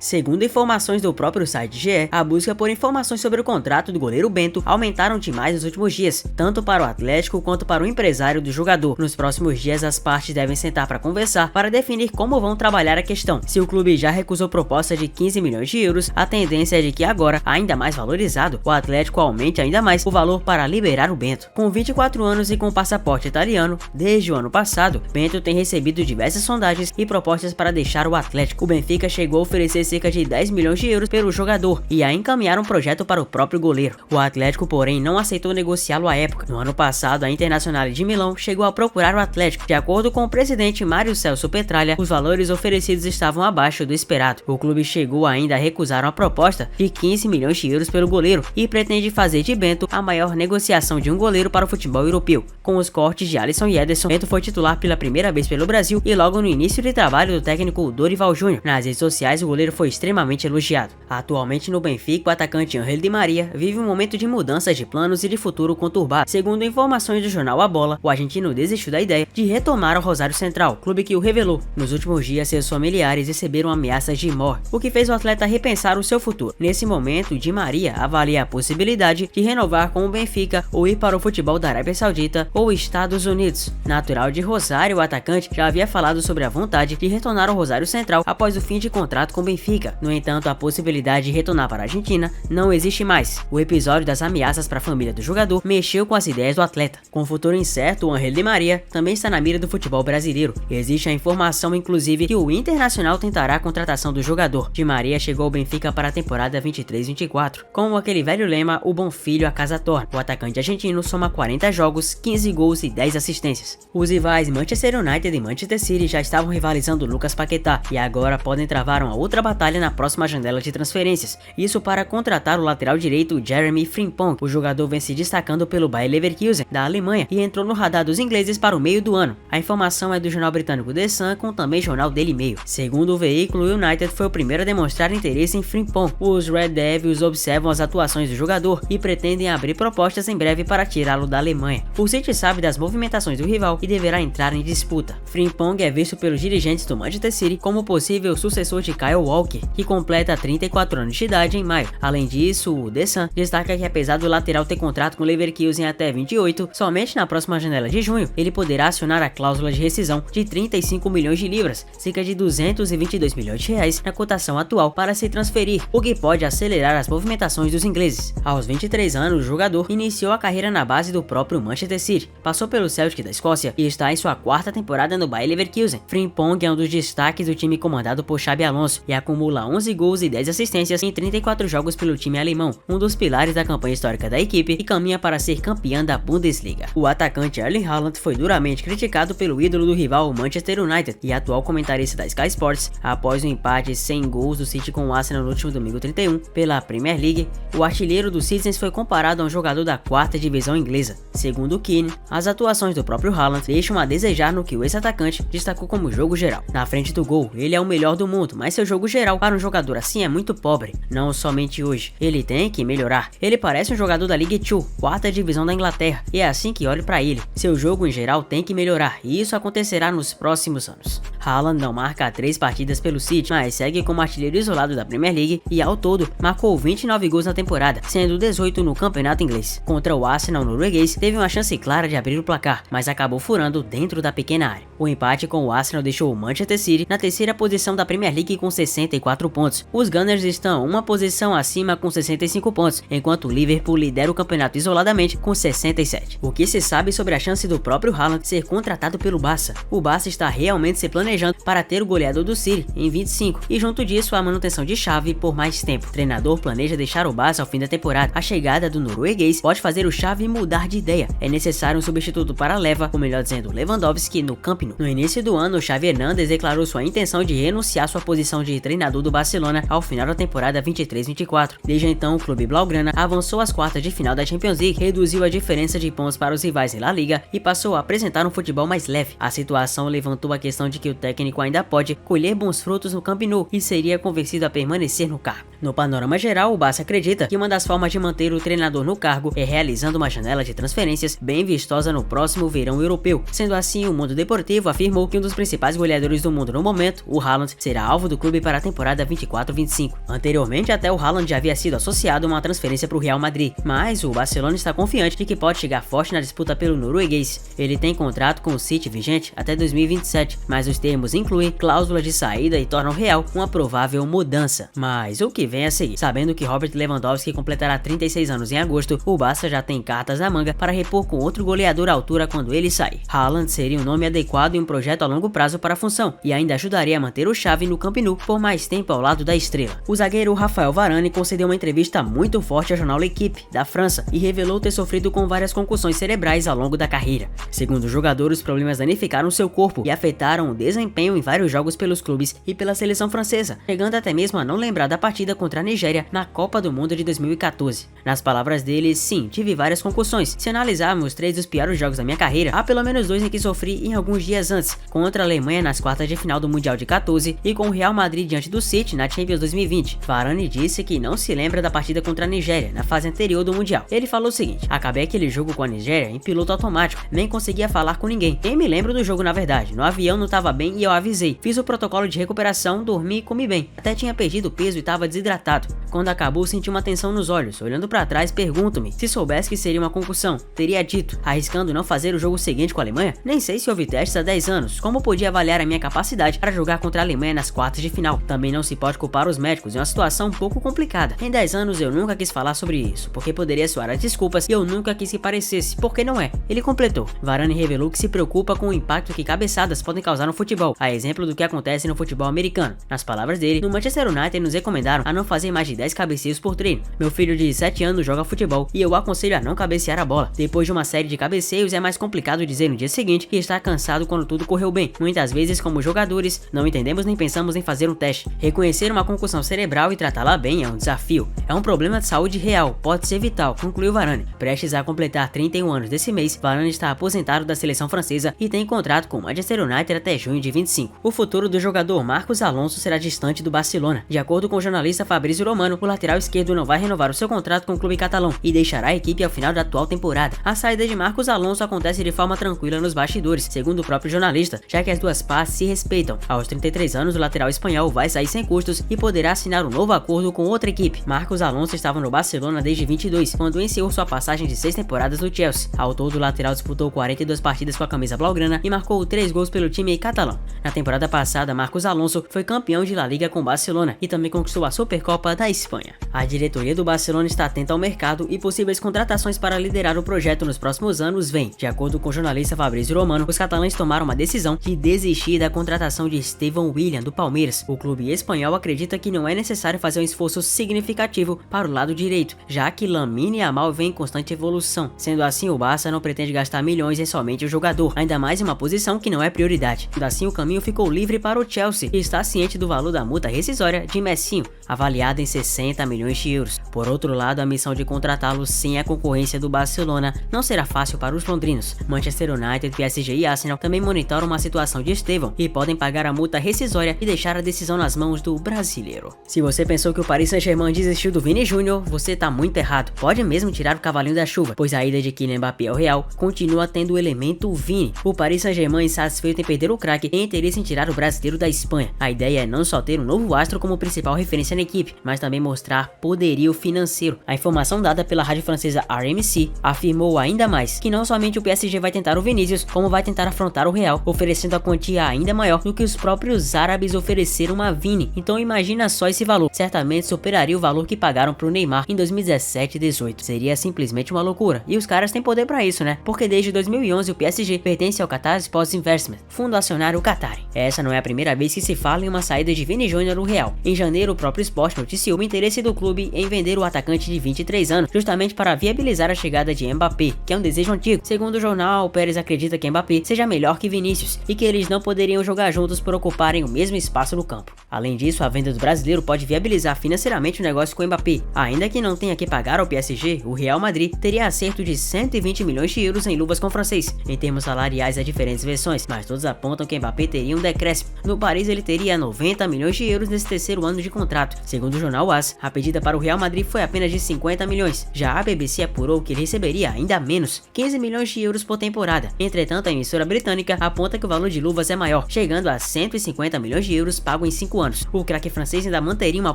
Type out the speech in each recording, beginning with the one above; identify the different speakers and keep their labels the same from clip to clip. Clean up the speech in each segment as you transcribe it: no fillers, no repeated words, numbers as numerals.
Speaker 1: Segundo informações do próprio site GE, a busca por informações sobre o contrato do goleiro Bento aumentaram demais nos últimos dias, tanto para o Atlético quanto para o empresário do jogador. Nos próximos dias, as partes devem sentar para conversar para definir como vão trabalhar a questão. Se o clube já recusou proposta de 15 milhões de euros, a tendência é de que agora, ainda mais valorizado, o Atlético aumente ainda mais o valor para liberar o Bento. Com 24 anos e com passaporte italiano, desde o ano passado, Bento tem recebido diversas sondagens e propostas para deixar o Atlético. O Benfica chegou a oferecer cerca de 10 milhões de euros pelo jogador e a encaminhar um projeto para o próprio goleiro. O Atlético, porém, não aceitou negociá-lo à época. No ano passado, a Internazionale de Milão chegou a procurar o Atlético. De acordo com o presidente Mário Celso Petralha, os valores oferecidos estavam abaixo do esperado. O clube chegou ainda a recusar uma proposta de 15 milhões de euros pelo goleiro e pretende fazer de Bento a maior negociação de um goleiro para o futebol europeu. Com os cortes de Alisson e Ederson, Bento foi titular pela primeira vez pelo Brasil e logo no início de trabalho do técnico Dorival Júnior. Nas redes sociais, o goleiro foi extremamente elogiado. Atualmente no Benfica, o atacante Ángel Di Maria vive um momento de mudanças de planos e de futuro conturbado. Segundo informações do jornal A Bola, o argentino desistiu da ideia de retomar o Rosário Central, clube que o revelou. Nos últimos dias, seus familiares receberam ameaças de morte, o que fez o atleta repensar o seu futuro. Nesse momento, Di Maria avalia a possibilidade de renovar com o Benfica ou ir para o futebol da Arábia Saudita ou Estados Unidos. Natural de Rosário, o atacante já havia falado sobre a vontade de retornar ao Rosário Central após o fim de contrato com o Benfica. No entanto, a possibilidade de retornar para a Argentina não existe mais. O episódio das ameaças para a família do jogador mexeu com as ideias do atleta. Com o futuro incerto, o Ángel Di Maria também está na mira do futebol brasileiro. Existe a informação, inclusive, que o Internacional tentará a contratação do jogador. Di Maria chegou ao Benfica para a temporada 23-24. Com aquele velho lema, o bom filho a casa torna. O atacante argentino soma 40 jogos, 15 gols e 10 assistências. Os rivais Manchester United e Manchester City já estavam rivalizando Lucas Paquetá e agora podem travar uma outra batalha na próxima janela de transferências. Isso para contratar o lateral direito Jeremy Frimpong. O jogador vem se destacando pelo Bayer Leverkusen da Alemanha e entrou no radar dos ingleses para o meio do ano. A informação é do jornal britânico The Sun, com também jornal Daily Mail. Segundo o veículo, o United foi o primeiro a demonstrar interesse em Frimpong. Os Red Devils observam as atuações do jogador e pretendem abrir propostas em breve para tirá-lo da Alemanha. O City sabe das movimentações do rival e deverá entrar em disputa. Frimpong é visto pelos dirigentes do Manchester City como possível sucessor de Kyle Walker, que completa 34 anos de idade em maio. Além disso, o The Sun destaca que apesar do lateral ter contrato com o Leverkusen até 28, somente na próxima janela de junho ele poderá acionar a cláusula de rescisão de 35 milhões de libras, cerca de 222 milhões de reais na cotação atual, para se transferir, o que pode acelerar as movimentações dos ingleses. Aos 23 anos, o jogador iniciou a carreira na base do próprio Manchester City, passou pelo Celtic da Escócia e está em sua quarta temporada no Bayer Leverkusen. Frimpong é um dos destaques do time comandado por Xabi Alonso e acumula 11 gols e 10 assistências em 34 jogos pelo time alemão, um dos pilares da campanha histórica da equipe e caminha para ser campeã da Bundesliga. O atacante Erling Haaland foi duramente criticado pelo ídolo do rival Manchester United e atual comentarista da Sky Sports após o empate sem gols do City com o Arsenal no último domingo 31 pela Premier League. O artilheiro do Citizens foi comparado a um jogador da quarta divisão inglesa. Segundo Keane, as atuações do próprio Haaland deixam a desejar no que o ex-atacante destacou como jogo geral. Na frente do gol, ele é o melhor do mundo, mas seu jogo geral para um jogador assim é muito pobre. Não somente hoje, ele tem que melhorar. Ele parece um jogador da League 2, quarta divisão da Inglaterra, e é assim que olho para ele. Seu jogo em geral tem que melhorar, e isso acontecerá nos próximos anos. Haaland não marca 3 partidas pelo City, mas segue como artilheiro isolado da Premier League e ao todo marcou 29 gols na temporada, sendo 18 no campeonato inglês. Contra o Arsenal norueguês, teve uma chance clara de abrir o placar, mas acabou furando dentro da pequena área. O empate com o Arsenal deixou o Manchester City na terceira posição da Premier League com 64 pontos. Os Gunners estão uma posição acima com 65 pontos, enquanto o Liverpool lidera o campeonato isoladamente com 67. O que se sabe sobre a chance do próprio Haaland ser contratado pelo Barça? O Barça está realmente se planejando para ter o goleador do City em 25 e junto disso a manutenção de Xavi por mais tempo. O treinador planeja deixar o Barça ao fim da temporada. A chegada do norueguês pode fazer o Xavi mudar de ideia. É necessário um substituto para Leva, ou melhor dizendo, Lewandowski no Camp Nou. No início do ano, Xavi Hernández declarou sua intenção de renunciar sua posição de treinador do Barcelona ao final da temporada 23-24. Desde então, o clube blaugrana avançou às quartas de final da Champions League, reduziu a diferença de pontos para os rivais em La Liga e passou a apresentar um futebol mais leve. A situação levantou a questão de que o técnico ainda pode colher bons frutos no Camp Nou e seria convencido a permanecer no cargo. No panorama geral, o Barça acredita que uma das formas de manter o treinador no cargo é realizando uma janela de transferências bem vistosa no próximo verão europeu. Sendo assim, o Mundo Deportivo afirmou que um dos principais goleadores do mundo no momento, o Haaland, será alvo do clube para a temporada 24-25. Anteriormente, até o Haaland já havia sido associado a uma transferência para o Real Madrid, mas o Barcelona está confiante de que pode chegar forte na disputa pelo norueguês. Ele tem contrato com o City vigente até 2027, mas os termos incluem cláusula de saída e tornam real uma provável mudança. Mas o que vem a seguir? Sabendo que Robert Lewandowski completará 36 anos em agosto, o Barça já tem cartas na manga para repor com outro goleador à altura quando ele sair. Haaland seria um nome adequado e um projeto a longo prazo para a função, e ainda ajudaria a manter o Xavi no Camp Nou por mais tempo ao lado da estrela. O zagueiro Rafael Varane concedeu uma entrevista muito forte ao jornal L'Equipe, da França, e revelou ter sofrido com várias concussões cerebrais ao longo da carreira. Segundo o jogador, os problemas danificaram seu corpo e afetaram o desempenho em vários jogos pelos clubes e pela seleção francesa, chegando até mesmo a não lembrar da partida contra a Nigéria na Copa do Mundo de 2014. Nas palavras dele, sim, tive várias concussões. Se analisarmos 3 dos piores jogos da minha carreira, há pelo menos 2 em que sofri em alguns dias antes, contra a Alemanha nas quartas de final do Mundial de 14 e com o Real Madrid diante do City na Champions 2020. Varane disse que não se lembra da partida contra a Nigéria, na fase anterior do Mundial. Ele falou o seguinte: acabei aquele jogo com a Nigéria em piloto automático, nem conseguia falar com ninguém. Nem me lembro do jogo na verdade, no avião não tava bem e eu avisei. Fiz o protocolo de recuperação, dormi e comi bem. Até tinha perdido peso e tava desidratado. Quando acabou, senti uma tensão nos olhos. Olhando pra trás, pergunto-me: se soubesse que seria uma concussão, teria dito, arriscando não fazer o jogo seguinte com a Alemanha? Nem sei se houve testes há 10 anos. Como podia avaliar a minha capacidade para jogar contra a Alemanha nas quartas de final? Também não se pode culpar os médicos, é uma situação um pouco complicada. Em 10 anos eu nunca quis falar sobre isso, porque poderia soar a desculpas e eu nunca quis que parecesse, porque não é. Ele completou. Varane revelou que se preocupa com o impacto que cabeçadas podem causar no futebol, a exemplo do que acontece no futebol americano. Nas palavras dele, no Manchester United nos recomendaram a não fazer mais de 10 cabeceios por treino. Meu filho de 7 anos joga futebol e eu aconselho a não cabecear a bola. Depois de uma série de cabeceios é mais complicado dizer no dia seguinte que está cansado quando tudo correu bem. Muitas vezes, como jogadores, não entendemos nem pensamos em fazer um teste. Reconhecer uma concussão cerebral e tratá-la bem é um desafio. É um problema de saúde real, pode ser vital, concluiu Varane. Prestes a completar 31 anos desse mês, Varane está aposentado da seleção francesa e tem contrato com o Manchester United até junho de 25. O futuro do jogador Marcos Alonso será distante do Barcelona. De acordo com o jornalista Fabrício Romano, o lateral esquerdo não vai renovar o seu contrato com o clube catalão e deixará a equipe ao final da atual temporada. A saída de Marcos Alonso acontece de forma tranquila nos bastidores, segundo o próprio jornalista, já que as duas partes se respeitam. Aos 33 anos, o lateral espanhol vai sair sem custos e poderá assinar um novo acordo com outra equipe. Marcos Alonso estava no Barcelona desde 22, quando encerrou sua passagem de 6 temporadas no Chelsea. Ao todo, o lateral disputou 42 partidas com a camisa blaugrana e marcou 3 gols pelo time catalão. Na temporada passada, Marcos Alonso foi campeão de La Liga com o Barcelona e também conquistou a Supercopa da Espanha. A diretoria do Barcelona está atenta ao mercado e possíveis contratações para liderar o projeto nos próximos anos vêm. De acordo com o jornalista Fabrício Romano, os catalães tomaram uma decisão de desistir da contratação de Steven Willian do Palmeiras. O clube espanhol acredita que não é necessário fazer um esforço significativo para o lado direito, já que Lamine Yamal vem em constante evolução. Sendo assim, o Barça não pretende gastar milhões em somente o jogador, ainda mais em uma posição que não é prioridade. Assim, o caminho ficou livre para o Chelsea, que está ciente do valor da multa rescisória de Messinho, avaliada em 60 milhões de euros. Por outro lado, a missão de contratá-lo sem a concorrência do Barcelona não será fácil para os londrinos. Manchester United, PSG e Arsenal também monitoram uma situação de Estevão e podem pagar a multa rescisória e deixar a decisão nas mãos do brasileiro. Se você pensou que o Paris Saint-Germain desistiu do Vini Júnior, você tá muito errado. Pode mesmo tirar o cavalinho da chuva, pois a ida de Kylian Mbappé ao Real continua tendo o elemento Vini. O Paris Saint-Germain, insatisfeito em perder o craque, tem interesse em tirar o brasileiro da Espanha. A ideia é não só ter um novo astro como principal referência na equipe, mas também mostrar poderio financeiro. A informação dada pela rádio francesa RMC afirmou ainda mais que não somente o PSG vai tentar o Vinícius, como vai tentar afrontar o Real, oferecendo a quantia ainda maior do que os próprios árabes ofereceram a Vini. Então imagina só esse valor, certamente superaria o valor que pagaram pro Neymar em 2017 e 18. Seria simplesmente uma loucura, e os caras têm poder pra isso, né? Porque desde 2011 o PSG pertence ao Qatar Sports Investment, fundo acionário Qatari. Essa não é a primeira vez que se fala em uma saída de Vini Júnior no Real. Em janeiro, o próprio Sport noticiou o interesse do clube em vender o atacante de 23 anos, justamente para viabilizar a chegada de Mbappé, que é um desejo antigo. Segundo o jornal, Pérez acredita que Mbappé seja melhor que Vinícius e que eles não poderiam jogar juntos por ocuparem o mesmo espaço no campo. Além disso, a venda do brasileiro pode viabilizar financeiramente o negócio com Mbappé. Ainda que não tenha que pagar ao PSG, o Real Madrid teria acerto de 120 milhões de euros em luvas com o francês. Em termos salariais, há diferentes versões, mas todos apontam que Mbappé teria um decréscimo. No Paris, ele teria 90 milhões de euros nesse terceiro ano de contrato. Segundo o jornal AS, a pedida para o Real Madrid foi apenas de 50 milhões. Já a BBC apurou que ele receberia ainda menos, 15 milhões de euros por temporada. Entretanto, a emissora britânica aponta que o valor de luvas é maior, chegando a 150 milhões de euros pago em 5 anos. O craque francês ainda manteria uma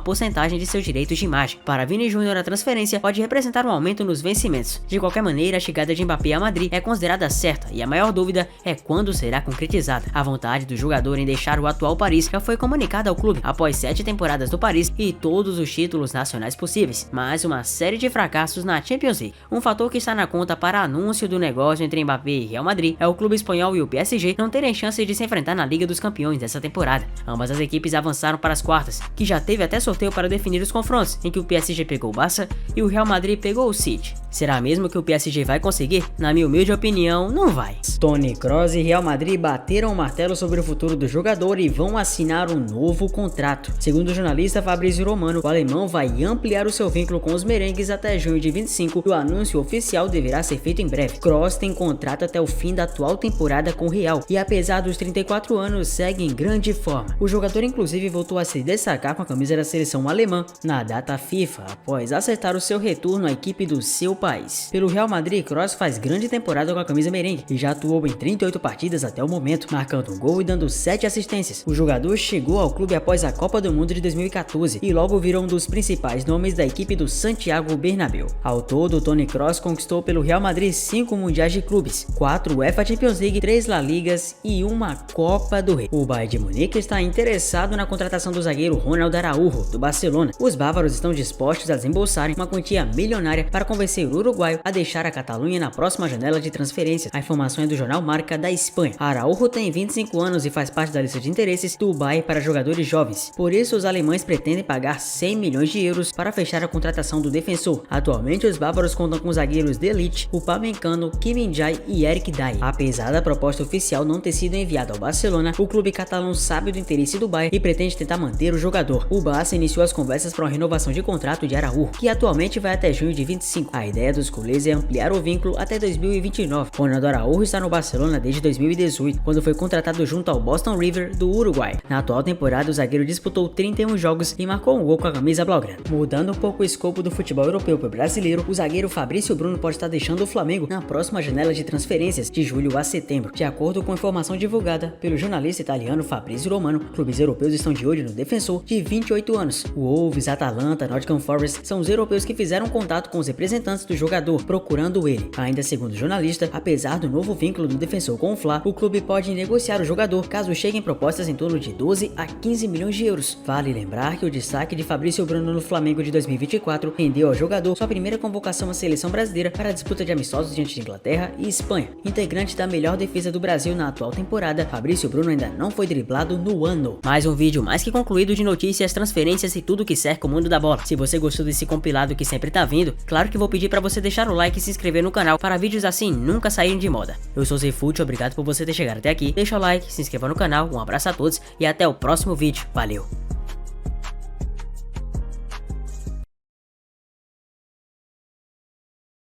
Speaker 1: porcentagem de seus direitos de imagem. Para Vini Júnior, a transferência pode representar um aumento nos vencimentos. De qualquer maneira, a chegada de Mbappé a Madrid é considerada certa e a maior dúvida é quando será concretizada. A vontade do jogador em deixar o atual Paris já foi comunicada ao clube após 7 temporadas do Paris e todos os títulos nacionais possíveis, mas uma série de fracassos na Champions League. Um fator que está na conta para anúncio do negócio entre Mbappé e Real Madrid é o clube espanhol e o PSG não terem chance de se enfrentar na Liga dos Campeões dessa temporada. Ambas as equipes avançaram para as quartas, que já teve até sorteio para definir os confrontos, em que o PSG pegou o Barça e o Real Madrid pegou o City. Será mesmo que o PSG vai conseguir? Na minha humilde opinião, não vai. Toni Kroos e Real Madrid bateram o martelo sobre o futuro do jogador e vão assinar um novo contrato. Segundo o jornalista Fabrizio Romano, o alemão vai ampliar o seu vínculo com os merengues até junho de 25 e o anúncio oficial deverá ser feito em breve. Kroos tem contrato até o fim da atual temporada com o Real e, apesar dos 34 anos, segue em grande forma. O jogador inclusive voltou a se destacar com a camisa da seleção alemã na data FIFA, após acertar o seu retorno à equipe do seu país. Pelo Real Madrid, Kroos faz grande temporada com a camisa merengue e já atuou em 38 partidas até o momento, marcando um gol e dando 7 assistências. O jogador chegou ao clube após a Copa do Mundo de 2014 e logo virou um dos principais nomes da equipe do Santiago Bernabéu. Ao todo, Toni Kroos conquistou pelo Real Madrid 5 mundiais de clubes, 4 UEFA Champions League, 3 La Ligas e uma Copa do Rei. O Bayern de Munique está interessado na contratação do zagueiro Ronald Araújo, do Barcelona. Os bávaros estão dispostos a desembolsarem uma quantia milionária para convencer o uruguaio a deixar a Catalunha na próxima janela de transferências. A informação é do jornal Marca da Espanha. Araújo tem 25 anos e faz parte da lista de interesses do Bayern para jogadores jovens. Por isso, os alemães pretendem pagar 100 milhões de euros para fechar a contratação do defensor. Atualmente, os bávaros contam com zagueiros de elite, Upamecano, Kim Min-jae e Eric Dyer. Apesar da proposta oficial não ter sido enviada ao Barcelona, o clube catalão sabe do interesse do Bayern e pretende tentar manter o jogador. O Barça iniciou as conversas para uma renovação de contrato de Araújo, que atualmente vai até junho de 25. A ideia dos culés é ampliar o vínculo até 2029. Ronald Araújo está no Barcelona desde 2018, quando foi contratado junto ao Boston River do Uruguai. Na atual temporada, o zagueiro disputou 31 jogos e marcou um gol com a camisa blaugrana. Mudando um pouco o escopo do futebol europeu para o brasileiro, o zagueiro Fabrício Bruno pode estar deixando o Flamengo na próxima janela de transferências de julho a setembro. De acordo com informação divulgada pelo jornalista italiano Fabrizio Romano, clubes europeus estão de olho no defensor de 28 anos. O Wolves, Atalanta, Nottingham Forest são os europeus que fizeram contato com os representantes do jogador, procurando ele. Ainda segundo o jornalista, apesar do novo vínculo do defensor com o Fla, o clube pode negociar o jogador caso cheguem propostas em torno de 12 a 15 milhões de euros. Vale lembrar que o destaque de Fabrício Bruno no Flamengo de 2024 rendeu ao jogador sua primeira convocação à seleção brasileira para a disputa de amistosos diante de Inglaterra e Espanha. Integrante da melhor defesa do Brasil na atual temporada, Fabrício Bruno ainda não foi driblado no ano. Mais um vídeo mais que concluído de notícias, transferências e tudo que cerca o mundo da bola. Se você gostou desse compilado que sempre tá vindo, claro que vou pedir para você deixar o like e se inscrever no canal para vídeos assim nunca saírem de moda. Eu sou Zefut, obrigado por você ter chegado até aqui. Deixa o like, se inscreva no canal, um abraço a todos e até o próximo vídeo. Valeu!